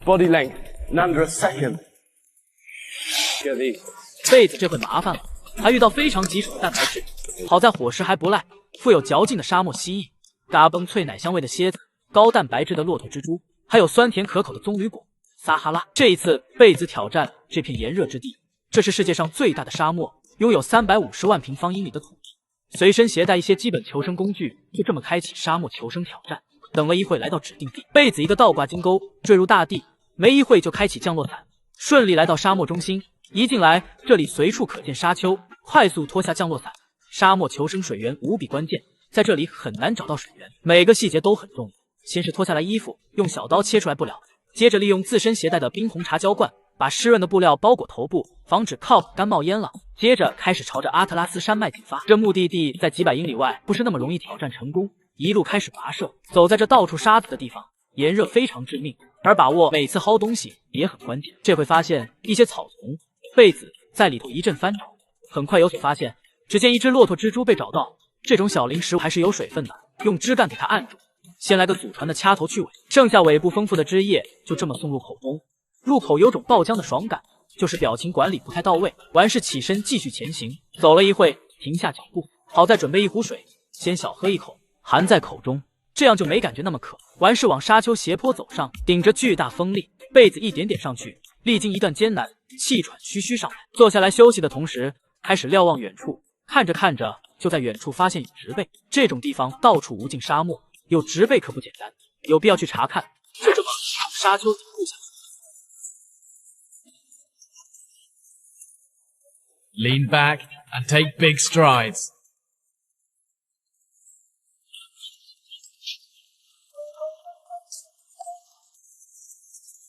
Body length in under a second. Get these. 贝子这回麻烦了，还遇到非常棘手的蛋白质。好在伙食还不赖，富有嚼劲的沙漠蜥蜴，嘎嘣脆奶香味的蝎子，高蛋白质的骆驼蜘蛛，还有酸甜可口的棕榈果。撒哈拉，这一次贝子挑战这片炎热之地，这是世界上最大的沙漠，拥有350万平方英里的土地。随身携带一些基本求生工具，就这么开启沙漠求生挑战。等了一会，来到指定地，贝子一个倒挂金钩坠入大地，没一会就开启降落伞，顺利来到沙漠中心。一进来，这里随处可见沙丘，快速脱下降落伞。沙漠求生水源无比关键，在这里很难找到水源，每个细节都很重要。先是脱下来衣服，用小刀切出来布料，接着利用自身携带的冰红茶浇灌，把湿润的布料包裹头部，防止靠干冒烟了。接着开始朝着阿特拉斯山脉进发，这目的地在几百英里外，不是那么容易挑战成功。一路开始跋涉，走在这到处沙子的地方，炎热非常致命，而把握每次薅东西也很关键。这回发现一些草丛，贝子在里头一阵翻找，很快有所发现。只见一只骆驼蜘蛛被找到，这种小零食还是有水分的，用枝干给它按住，先来个祖传的掐头去尾，剩下尾部丰富的汁液就这么送入口中。入口有种爆浆的爽感，就是表情管理不太到位。完事起身继续前行，走了一会停下脚步，好在准备一壶水，先小喝一口，含在口中，这样就没感觉那么渴。完事往沙丘斜坡走上，顶着巨大风力，贝子一点点上去，历经一段艰难，气喘吁吁上来，坐下来休息的同时，开始瞭望远处。看着看着，就在远处发现有植被。这种地方到处无尽沙漠，有植被可不简单，有必要去查看。就这么沙丘底部下。Lean back and take big strides.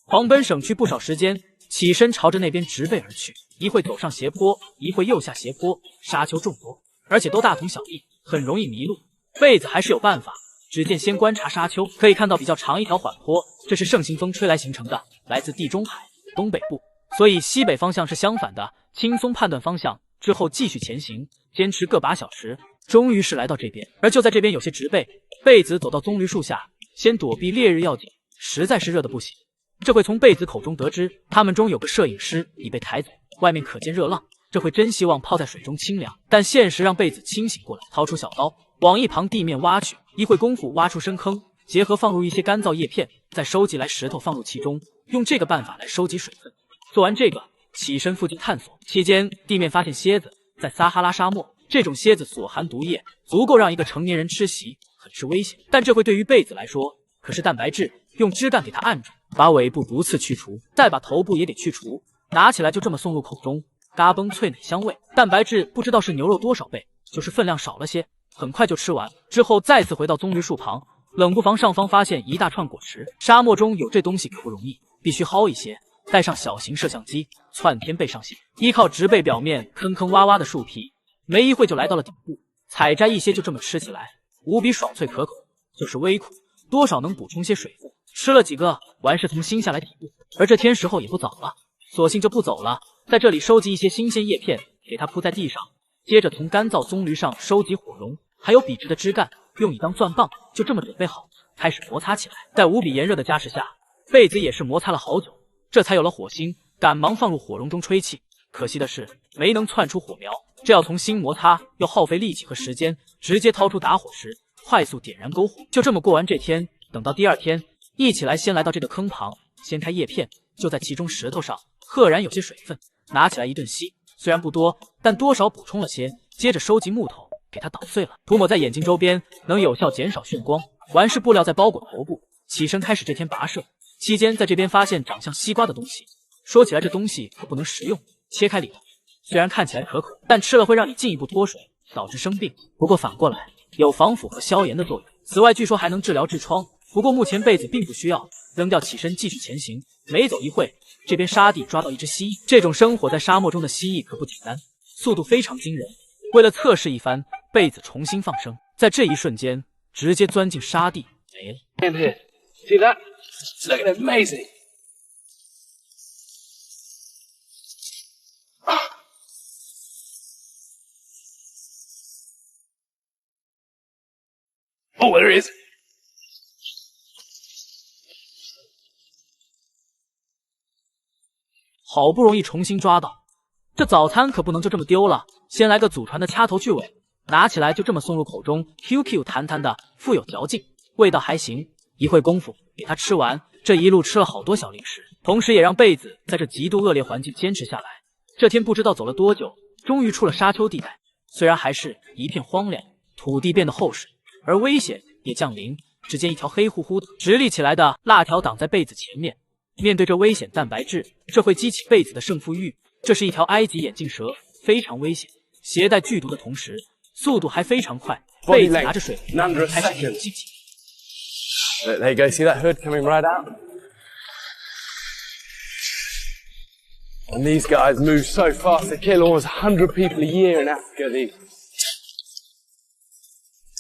狂奔省去不少时间，起身朝着那边植被而去。一会走上斜坡，一会又下斜坡，沙丘众多，而且都大同小异，很容易迷路。贝子还是有办法，只见先观察沙丘，可以看到比较长一条缓坡，这是盛行风吹来形成的，来自地中海东北部，所以西北方向是相反的。轻松判断方向之后继续前行，坚持个把小时，终于是来到这边。而就在这边有些植被，贝子走到棕榈树下，先躲避烈日要紧，实在是热得不行。这会从贝子口中得知，他们中有个摄影师已被抬走，外面可见热浪。这会真希望泡在水中清凉，但现实让贝子清醒过来，掏出小刀往一旁地面挖去，一会功夫挖出深坑，结合放入一些干燥叶片，再收集来石头放入其中，用这个办法来收集水分。做完这个，起身附近探索，期间地面发现蝎子，在撒哈拉沙漠，这种蝎子所含毒液足够让一个成年人吃袭，很是危险。但这会对于贝子来说可是蛋白质，用枝干给它按住，把尾部毒刺去除，再把头部也给去除，拿起来就这么送入口中，嘎嘣脆奶香味，蛋白质不知道是牛肉多少倍，就是分量少了些，很快就吃完。之后再次回到棕榈树旁，冷不防上方发现一大串果实，沙漠中有这东西可不容易，必须薅一些，带上小型摄像机，窜天背上线，依靠植被表面坑坑洼洼的树皮，没一会就来到了顶部，采摘一些就这么吃起来，无比爽脆可口，就是微苦，多少能补充些水分。吃了几个，完事从新下来底部，而这天时候也不早了，索性就不走了，在这里收集一些新鲜叶片，给它铺在地上，接着从干燥棕榈上收集火绒，还有笔直的枝干，用以当钻棒，就这么准备好，开始摩擦起来。在无比炎热的加持下，贝子也是摩擦了好久，这才有了火星，赶忙放入火绒中吹气。可惜的是没能窜出火苗，这要从新摩擦要耗费力气和时间，直接掏出打火石，快速点燃篝火。就这么过完这天，等到第二天，一起来先来到这个坑旁，掀开叶片，就在其中石头上赫然有些水分，拿起来一顿吸，虽然不多，但多少补充了些。接着收集木头，给它捣碎了，涂抹在眼睛周边，能有效减少眩光。完事布料再包裹头部，起身开始这天跋涉。期间在这边发现长相西瓜的东西，说起来这东西可不能食用，切开里头，虽然看起来可口，但吃了会让你进一步脱水，导致生病。不过反过来有防腐和消炎的作用，此外据说还能治疗痔疮。不过目前贝子并不需要，扔掉起身继续前行。没走一会，这边沙地抓到一只蜥蜴，这种生活在沙漠中的蜥蜴可不简单，速度非常惊人。为了测试一番，贝子重新放生，在这一瞬间直接钻进沙地没了。 Here, see that? Look at it, amazing. Oh, there it is. 好不容易重新抓到，这早餐可不能就这么丢了，先来个祖传的掐头去尾，拿起来就这么送入口中 ，QQ 弹弹的，富有嚼劲，味道还行。一会功夫给他吃完，这一路吃了好多小零食，同时也让贝子在这极度恶劣环境坚持下来。这天不知道走了多久，终于出了沙丘地带，虽然还是一片荒凉，土地变得厚实，而危险也降临。只见一条黑乎乎的直立起来的辣条挡在贝子前面，面对这危险蛋白质，这会激起贝子的胜负欲。这是一条埃及眼镜蛇，非常危险，携带剧毒的同时，速度还非常快。贝子拿着水开始演技起。There you go, see that hood coming right out? And these guys move so fast, they kill almost 100 people a year in Africa, these.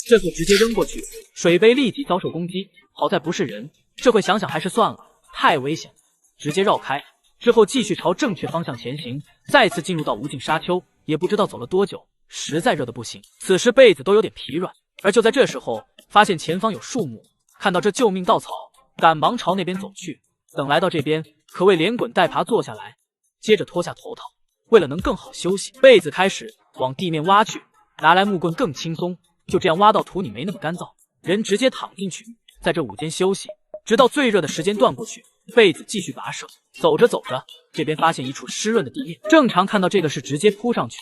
这会直接扔过去，水杯立即遭受攻击。好在不是人，这会想想还是算了，太危险了，直接绕开。之后继续朝正确方向前行，再次进入到无尽沙丘。也不知道走了多久，实在热得不行。此时被子都有点疲软，而就在这时候，发现前方有树木，看到这救命稻草，赶忙朝那边走去。等来到这边，可谓连滚带爬坐下来，接着脱下头套。为了能更好休息，被子开始往地面挖去，拿来木棍更轻松。就这样挖到土里没那么干燥，人直接躺进去，在这午间休息，直到最热的时间段过去。被子继续跋涉，走着走着，这边发现一处湿润的地面，正常看到这个是直接扑上去，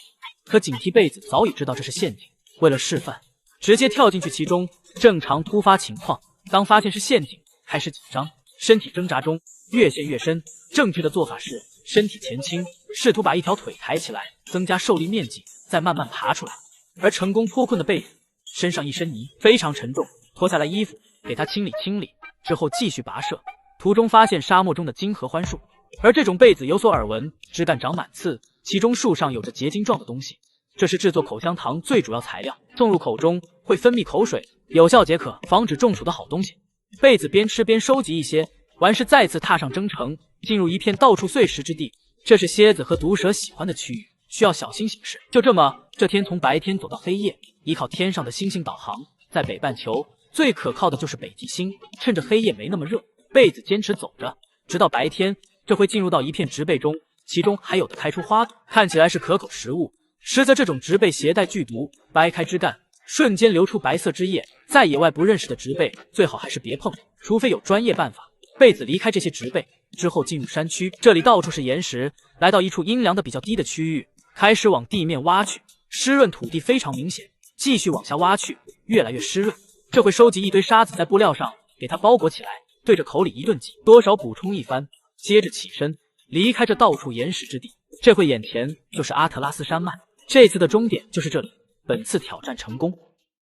可警惕被子早已知道这是陷阱，为了示范，直接跳进去其中。正常突发情况，当发现是陷阱，开始紧张，身体挣扎中，越陷越深。正确的做法是身体前倾，试图把一条腿抬起来，增加受力面积，再慢慢爬出来。而成功脱困的被子身上一身泥，非常沉重，脱下来衣服给他清理清理，之后继续跋涉。途中发现沙漠中的金合欢树，而这种被子有所耳闻，枝干长满刺，其中树上有着结晶状的东西，这是制作口香糖最主要材料，送入口中会分泌口水，有效解渴，防止中暑的好东西。被子边吃边收集一些，完事再次踏上征程，进入一片到处碎石之地，这是蝎子和毒蛇喜欢的区域，需要小心行事。就这么，这天从白天走到黑夜，依靠天上的星星导航，在北半球最可靠的就是北极星，趁着黑夜没那么热，被子坚持走着，直到白天，这会进入到一片植被中，其中还有的开出花朵，看起来是可口食物。实则这种植被携带剧毒，掰开枝干，瞬间流出白色汁液，在野外不认识的植被，最好还是别碰，除非有专业办法。被子离开这些植被之后，进入山区，这里到处是岩石，来到一处阴凉的比较低的区域，开始往地面挖去，湿润土地非常明显，继续往下挖去，越来越湿润。这会收集一堆沙子在布料上，给它包裹起来，对着口里一顿挤，多少补充一番，接着起身离开这到处岩石之地。这会眼前就是阿特拉斯山脉，这次的终点就是这里。本次挑战成功。